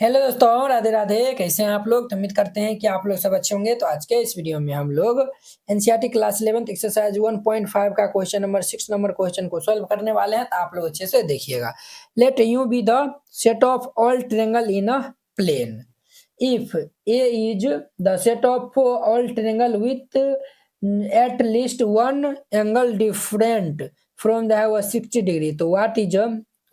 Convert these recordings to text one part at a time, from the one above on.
Hello दोस्तों, राधे राधे। कैसे हैं आप लोग? तो उम्मीद करते हैं कि आप लोग सब अच्छे होंगे। तो आज के इस वीडियो में हम लोग एनसीईआरटी क्लास 11 एक्सरसाइज 1.5 का क्वेश्चन नंबर 6 नंबर क्वेश्चन को सॉल्व करने वाले हैं। तो आप लोग अच्छे से देखिएगा। Let U be the set of all triangle in a plane if A is the set of all triangle with at least one angle different from the 60 degree, तो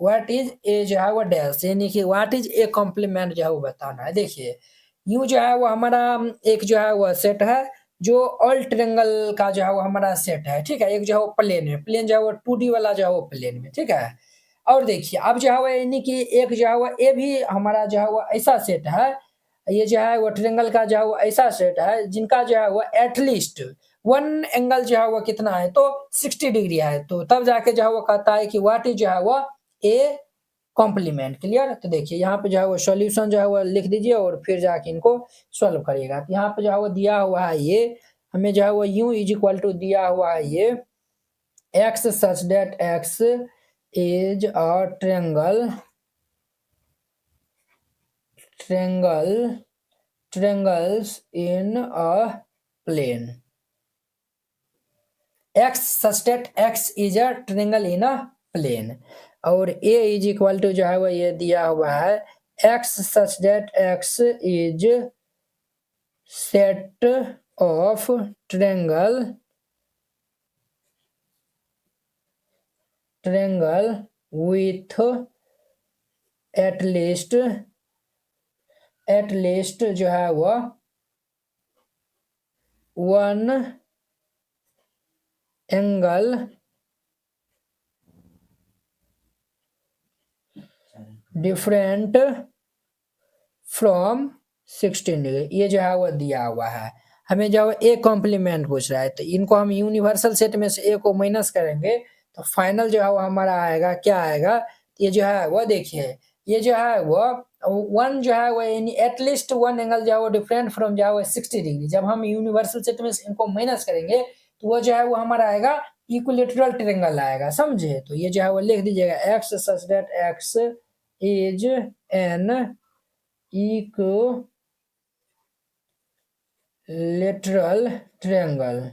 what is A जो है वो dash, यानी कि what is A complement जो है वो बताना है। देखिए यूं जो है वो हमारा एक जो है वो सेट है जो ऑल ट्रायंगल का जो है वो हमारा सेट है। ठीक है, एक जो है वो प्लेन है, प्लेन जो है वो 2D वाला जो है वो प्लेन में। ठीक है, और देखिए अब जो है वो यानी कि एक जो है वो ए भी हमारा जो है वो ऐसा सेट है, ये जो है वो ट्रायंगल का जो है वो ऐसा सेट है जिनका जो है वो एटलीस्ट वन एंगल जो है वो कितना है तो 60 डिग्री है। तो तब जाके जो है वो कहता है कि व्हाट इज जो है वो ए कॉम्प्लीमेंट। क्लियर? तो देखिए यहाँ पे जो है वो सॉल्यूशन जो है वो लिख दीजिए और फिर जाके इनको सॉल्व करिएगा। तो यहाँ पे जो है वो दिया हुआ है ये हमें जो है वो u इज इक्वल टू दिया हुआ है ये x such that x is a triangles in a plane, x such that x is a triangle in a plane, और a इज इक्वल टू जो है वो ये दिया हुआ है x such that x is set of triangle with at least जो है वो one angle different from 16 degree, ये जो है वो दिया हुआ है। हमें जो है ए कॉम्प्लीमेंट पूछ रहा है, तो इनको हम यूनिवर्सल सेट में से ए को माइनस करेंगे तो फाइनल जो है वो हमारा आएगा, क्या आएगा, ये जो है वो देखिए ये जो है वो वन जो है वो यानी एटलीस्ट वन एंगल जो है वो डिफरेंट फ्रॉम जो है वो 60 डिग्री। जब हम यूनिवर्सल सेट में से इनको माइनस करेंगे तो वो जो है वो हमारा आएगा इक्विलेटरल ट्रायंगल आएगा। समझे? तो ये जो है वो लिख दीजिएगा x such that x is an equilateral triangle.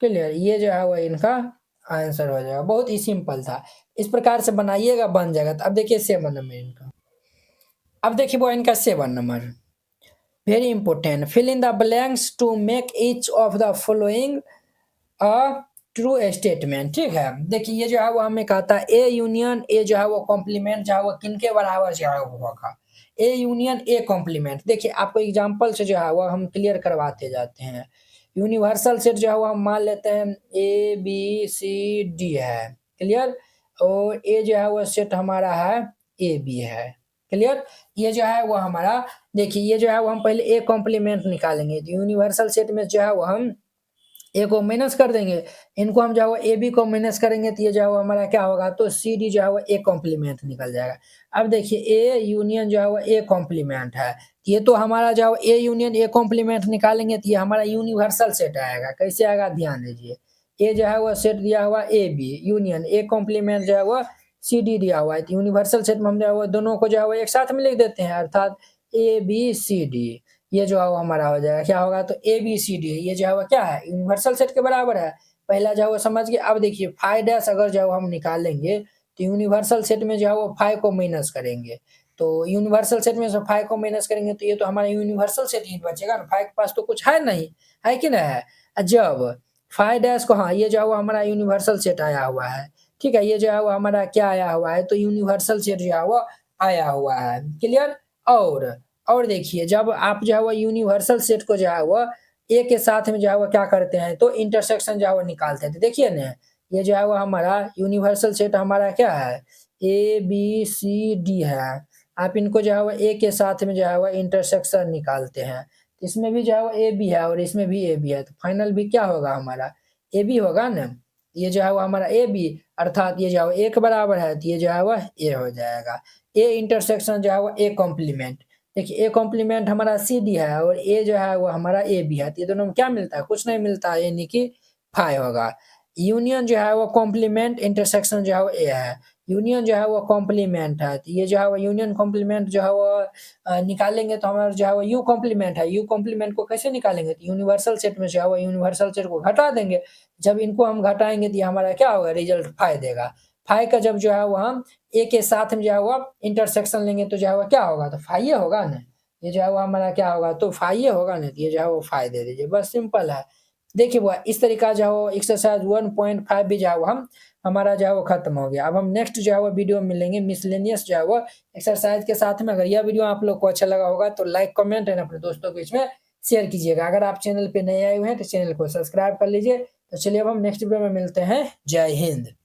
Clear? ये जो है वो इनका आंसर हो जाएगा। बहुत ही सिंपल था, इस प्रकार से बनाइएगा बन जाएगा। तो अब देखिए 7 नंबर इनका, अब देखिए वो इनका 7 नंबर very important, fill in the blanks to make each of the following a true statement. ठीक है, देखिए ये जो है वो हमें कहता है ए यूनियन ए जो है वो कॉम्प्लीमेंट जो है वो किन के बराबर जो है वो होगा, ए यूनियन ए कॉम्प्लीमेंट। देखिए आपको एग्जांपल से जो है वो हम क्लियर करवाते जाते हैं। यूनिवर्सल सेट जो है वो हम मान लेते हैं ए बी सी डी है। क्लियर? और ए जो है वो सेट हमारा है ए बी है। क्लियर? ये जो है वो हमारा देखिए ये जो है वो हम पहले ए कॉम्प्लीमेंट निकालेंगे। तो यूनिवर्सल सेट में जो है वो हम ए को माइनस कर देंगे, इनको हम जो है वो ए बी को माइनस करेंगे तो ये जो है वो हमारा क्या होगा तो सी डी जो है वो ए कॉम्प्लीमेंट निकल जाएगा। अब देखिए ए यूनियन जो है वो ए कॉम्प्लीमेंट है, ये तो हमारा जो है ए यूनियन ए कॉम्प्लीमेंट निकालेंगे तो ये हमारा यूनिवर्सल सेट आएगा। कैसे आएगा ध्यान दीजिए, ए जो है वो सेट दिया हुआ A B union A complement जो है वो सी डी दिया हुआ है। तो यूनिवर्सल सेट में हम जो है वो दोनों को जो है वो एक साथ में लिख देते हैं, अर्थात ए बी सी डी, ये जो है वो हमारा हो जाएगा। क्या होगा तो ए बी सी डी, ये जो है वो क्या है यूनिवर्सल सेट के बराबर है। पहला जो है वो समझ गए। अब देखिए फाइव डैश अगर जो है हम निकालेंगे तो यूनिवर्सल सेट में जो है वो 5 को माइनस करेंगे, तो यूनिवर्सल सेट में से 5 को माइनस करेंगे तो ये तो हमारा यूनिवर्सल सेट ही बचेगा ना, 5 के पास तो कुछ है नहीं, है कि नहीं है। जब 5 डैश को, हाँ ये जो है वो हमारा यूनिवर्सल सेट आया हुआ है। ठीक है, ये जो है वो हमारा क्या आया हुआ है तो यूनिवर्सल सेट जो है वो आया हुआ है। क्लियर? और देखिए जब आप जो है वो यूनिवर्सल सेट को जो है वो ए के साथ में जो है वो क्या करते हैं तो इंटरसेक्शन जो है वो निकालते हैं। तो देखिए ना ये जो है वो हमारा यूनिवर्सल सेट हमारा क्या है ए बी सी डी है। आप इनको जो है वो ए के साथ में जो है वो इंटरसेक्शन निकालते हैं, इसमें भी जो है वो ए बी है और इसमें भी ए बी है, तो फाइनल भी क्या होगा हमारा ए बी होगा ना। ये जो है वो हमारा ए बी अर्थात ये जो है वो ए के बराबर है, तो ये जो है वो ए हो जाएगा। ए इंटरसेक्शन जो है वो ए कॉम्प्लीमेंट, देखिए ए कॉम्प्लीमेंट हमारा सी डी है और ए जो है वो हमारा ए बी है, तो ये दोनों में क्या मिलता है कुछ नहीं मिलता है, यानी कि 5 होगा। यूनियन जो है वो कॉम्प्लीमेंट इंटरसेक्शन जो है वो ए है, यूनियन जो है वो कॉम्प्लीमेंट है, तो ये जो है वो यूनियन कॉम्प्लीमेंट जो है वो निकालेंगे तो हमारा जो है वो यू कॉम्प्लीमेंट है। यू कॉम्प्लीमेंट को कैसे निकालेंगे, तो यूनिवर्सल सेट में जो है वो यूनिवर्सल सेट को घटा देंगे। जब इनको हम घटाएंगे तो ये हमारा क्या होगा, रिजल्ट फाइ देगा। फाइ का जब जो है वो हम ए के साथ में जो है वो इंटरसेक्शन लेंगे तो जो है वो क्या होगा, तो फाइए होगा ना। ये जो है वो हमारा क्या होगा, तो फाइए होगा ना, तो ये जो है वो फाइ दे दीजिए, बस सिंपल है। देखिए वो इस तरीका जो है वो एक्सरसाइज 1.5 भी जो है वो हम हमारा जो है वो खत्म हो गया। अब हम नेक्स्ट जो है वो वीडियो में मिलेंगे मिसलेनियस जो है वो एक्सरसाइज के साथ में। अगर यह वीडियो आप लोग को अच्छा लगा होगा तो लाइक कमेंट एंड अपने दोस्तों के बीच में शेयर कीजिएगा। अगर आप चैनल पे नए आए हुए हैं तो चैनल को सब्सक्राइब कर लीजिए। तो चलिए अब हम नेक्स्ट वीडियो में मिलते हैं। जय हिंद।